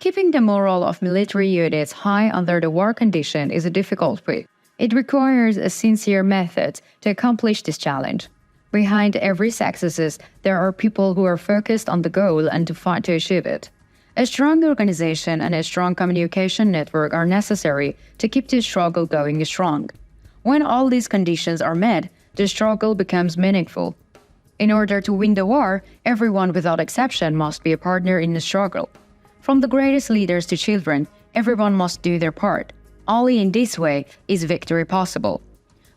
Keeping the morale of military units high under the war condition is a difficult feat. It requires a sincere method to accomplish this challenge. Behind every success, there are people who are focused on the goal and to fight to achieve it. A strong organization and a strong communication network are necessary to keep the struggle going strong. When all these conditions are met, the struggle becomes meaningful. In order to win the war, everyone without exception must be a partner in the struggle. From the greatest leaders to children, everyone must do their part. Only in this way is victory possible.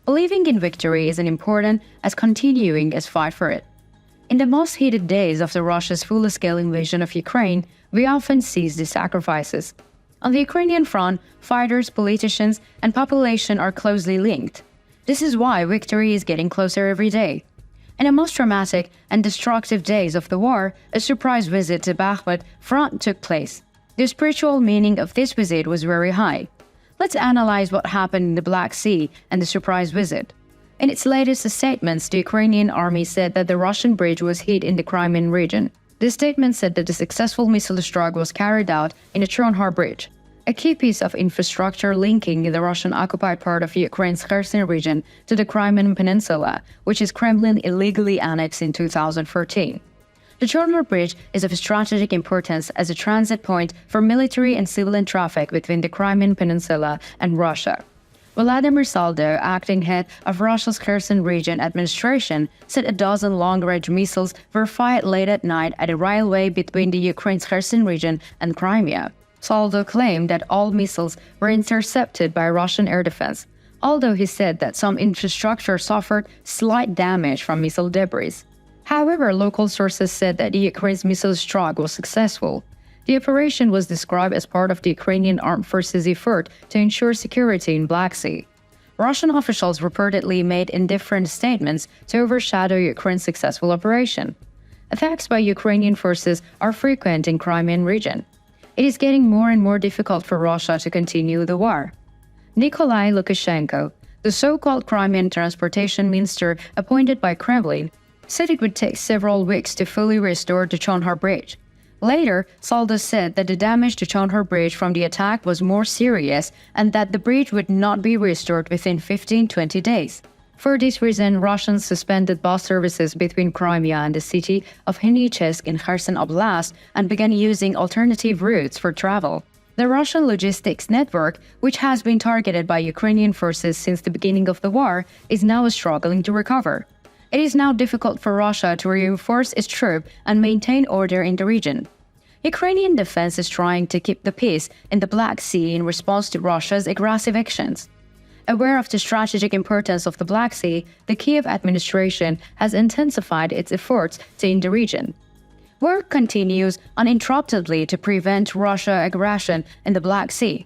Believing in victory is as important as continuing to fight for it. In the most heated days of Russia's full-scale invasion of Ukraine, we often see the sacrifices. On the Ukrainian front, fighters, politicians, and population are closely linked. This is why victory is getting closer every day. In the most dramatic and destructive days of the war, a surprise visit to Bakhmut front took place. The spiritual meaning of this visit was very high. Let's analyze what happened in the Black Sea and the surprise visit. In its latest statements, the Ukrainian army said that the Russian bridge was hit in the Crimean region. The statement said that the successful missile strike was carried out in the Chonhar Bridge, a key piece of infrastructure linking the Russian-occupied part of Ukraine's Kherson region to the Crimean Peninsula, which is Kremlin illegally annexed in 2014. The Chonhar Bridge is of strategic importance as a transit point for military and civilian traffic between the Crimean Peninsula and Russia. Vladimir Saldo, acting head of Russia's Kherson region administration, said a dozen long-range missiles were fired late at night at a railway between the Ukraine's Kherson region and Crimea. Saldo claimed that all missiles were intercepted by Russian air defense, although he said that some infrastructure suffered slight damage from missile debris. However, local sources said that the Ukraine's missile strike was successful. The operation was described as part of the Ukrainian Armed Forces' effort to ensure security in Black Sea. Russian officials reportedly made indifferent statements to overshadow Ukraine's successful operation. Attacks by Ukrainian forces are frequent in Crimean region. It is getting more and more difficult for Russia to continue the war. Nikolai Lukashenko, the so-called Crimean transportation minister appointed by Kremlin, said it would take several weeks to fully restore the Chonhar Bridge. Later, Saldo said that the damage to Chonhar Bridge from the attack was more serious and that the bridge would not be restored within 15-20 days. For this reason, Russians suspended bus services between Crimea and the city of Henichesk in Kherson Oblast and began using alternative routes for travel. The Russian logistics network, which has been targeted by Ukrainian forces since the beginning of the war, is now struggling to recover. It is now difficult for Russia to reinforce its troops and maintain order in the region. Ukrainian defense is trying to keep the peace in the Black Sea in response to Russia's aggressive actions. Aware of the strategic importance of the Black Sea, the Kiev administration has intensified its efforts in the region. Work continues uninterruptedly to prevent Russian aggression in the Black Sea,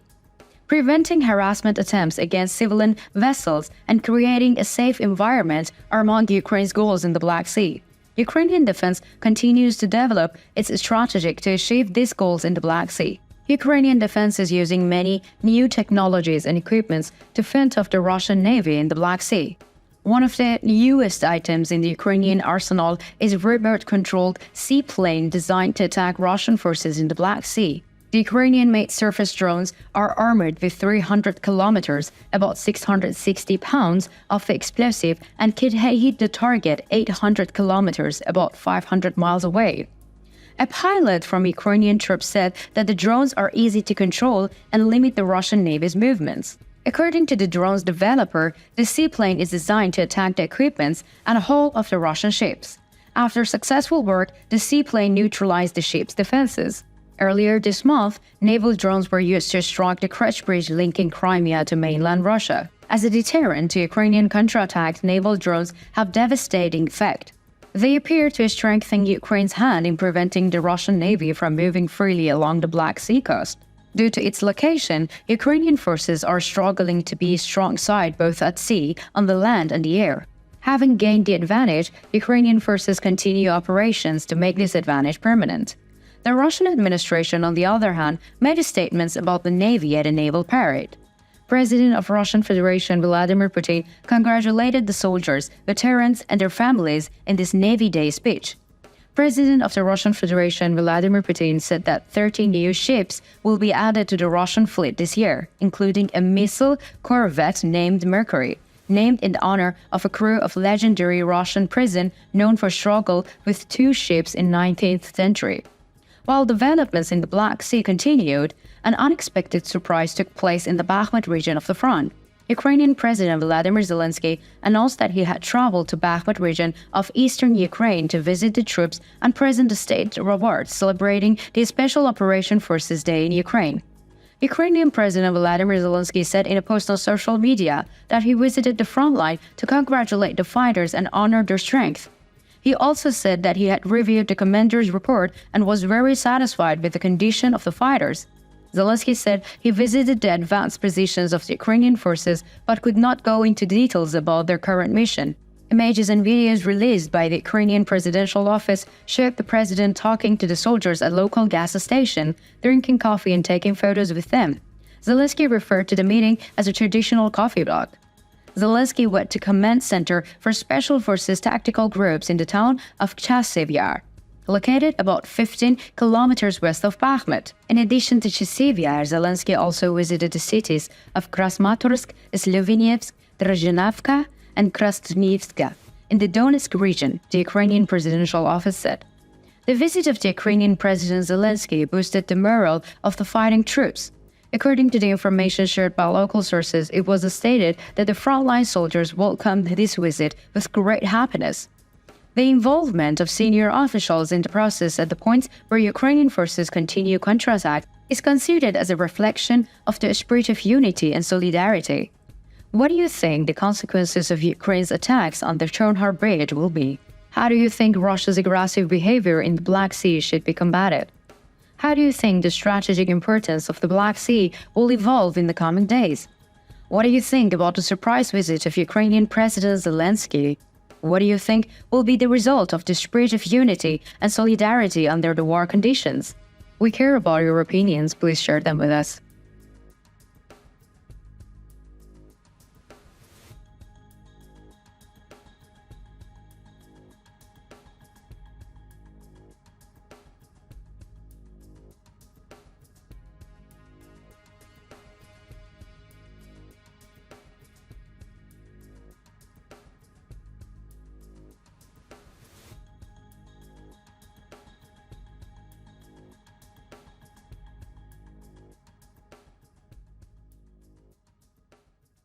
preventing harassment attempts against civilian vessels and creating a safe environment are among Ukraine's goals in the Black Sea. Ukrainian defense continues to develop its strategy to achieve these goals in the Black Sea. Ukrainian defense is using many new technologies and equipments to fend off the Russian Navy in the Black Sea. One of the newest items in the Ukrainian arsenal is a remote-controlled seaplane designed to attack Russian forces in the Black Sea. The Ukrainian-made surface drones are armored with 300 kilometers, about 660 pounds, of the explosive and can hit the target 800 kilometers, about 500 miles away. A pilot from Ukrainian troops said that the drones are easy to control and limit the Russian Navy's movements. According to the drone's developer, the seaplane is designed to attack the equipment and hull of the Russian ships. After successful work, the seaplane neutralized the ship's defenses. Earlier this month, naval drones were used to strike the Kerch Bridge linking Crimea to mainland Russia. As a deterrent to Ukrainian counterattacks, naval drones have devastating effect. They appear to strengthen Ukraine's hand in preventing the Russian Navy from moving freely along the Black Sea coast. Due to its location, Ukrainian forces are struggling to be a strong side both at sea, on the land, and the air. Having gained the advantage, Ukrainian forces continue operations to make this advantage permanent. The Russian administration, on the other hand, made statements about the Navy at a naval parade. President of Russian Federation Vladimir Putin congratulated the soldiers, veterans, and their families in this Navy Day speech. President of the Russian Federation Vladimir Putin said that 30 new ships will be added to the Russian fleet this year, including a missile corvette named Mercury, named in honor of a crew of legendary Russian prison known for struggle with two ships in 19th century. While developments in the Black Sea continued, an unexpected surprise took place in the Bakhmut region of the front. Ukrainian President Volodymyr Zelensky announced that he had traveled to Bakhmut region of eastern Ukraine to visit the troops and present a state reward celebrating the Special Operation Forces Day in Ukraine. Ukrainian President Volodymyr Zelensky said in a post on social media that he visited the front line to congratulate the fighters and honor their strength. He also said that he had reviewed the commander's report and was very satisfied with the condition of the fighters. Zelensky said he visited the advanced positions of the Ukrainian forces but could not go into details about their current mission. Images and videos released by the Ukrainian presidential office showed the president talking to the soldiers at local gas station, drinking coffee and taking photos with them. Zelensky referred to the meeting as a traditional coffee block. Zelensky went to Command Center for Special Forces Tactical Groups in the town of Chasiv Yar, located about 15 kilometers west of Bakhmut. In addition to Chasiv Yar, Zelensky also visited the cities of Krasmatorsk, Slovinivsk, Drozhinovka, and Krasnivska in the Donetsk region, the Ukrainian presidential office said. The visit of the Ukrainian President Zelensky boosted the morale of the fighting troops. According to the information shared by local sources, it was stated that the frontline soldiers welcomed this visit with great happiness. The involvement of senior officials in the process at the points where Ukrainian forces continue counterattack is considered as a reflection of the spirit of unity and solidarity. What do you think the consequences of Ukraine's attacks on the Chonhar Bridge will be? How do you think Russia's aggressive behavior in the Black Sea should be combated? How do you think the strategic importance of the Black Sea will evolve in the coming days? What do you think about the surprise visit of Ukrainian President Zelensky? What do you think will be the result of the spirit of unity and solidarity under the war conditions? We care about your opinions. Please share them with us.